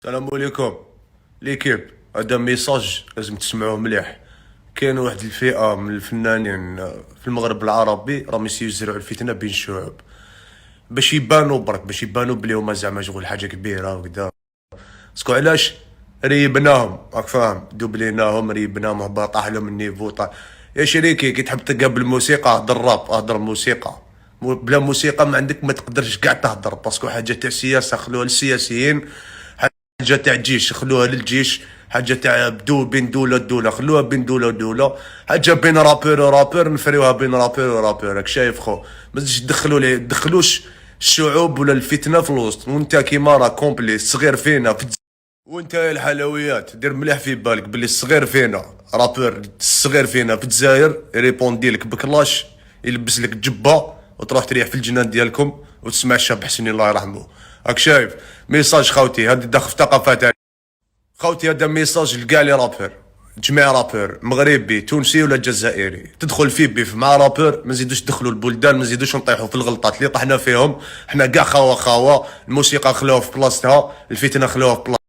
السلام عليكم ليكيب. هذا ميساج لازم تسمعوه مليح. كاين واحد الفئة من الفنانين في المغرب العربي راهم يزرعوا الفتنة بين الشعوب باش يبانوا برك، باش يبانوا بلي هما زعما شغل حاجة كبيرة وكدا. سكو علاش؟ ريبناهم، راك فاهم، دوبليناهم، ريبناهم، طاح لهم النيفو طاح. يا شريكي كي تحب تلقى بالموسيقى هضر راب، هضر موسيقى. بلا موسيقى ما عندك، ما تقدرش كاع تهضر، باسكو حاجة تاع السياسة خلوها للسياسيين، حاجه تاع الجيش خلوها للجيش، حاجه تاع بين دوله ودوله خلوها بين دوله ودوله، حاجه بين رابور ورابور نفريوها بين رابور ورابور. راك شايف خو، ما تجيش تدخلوش الشعوب ولا الفتنه في الوسط. وانت كيما راه كومبلي الصغير فينا وانت يا الحلويات دير مليح في بالك باللي الصغير فينا رابور، الصغير فينا في الجزائر يريبوندي لك بكلاش، يلبس لك جبه وتروح تريح في الجنان ديالكم وتسمع الشاب حسني الله يرحمه. راك شايف؟ ميساج خوتي، هذا داخل في ثقافات خوتي، هذا ميساج لكاع لي رابور، جميع رابور مغربي تونسي ولا جزائري تدخل في بيف مع رابور، ما نزيدوش ندخلوا البلدان، ما نزيدوش نطيحوا في الغلطات اللي طحنا فيهم. حنا كاع خاوه خاوه، الموسيقى خلوها في بلاصتها، الفتنه خلوها في بلاصتها.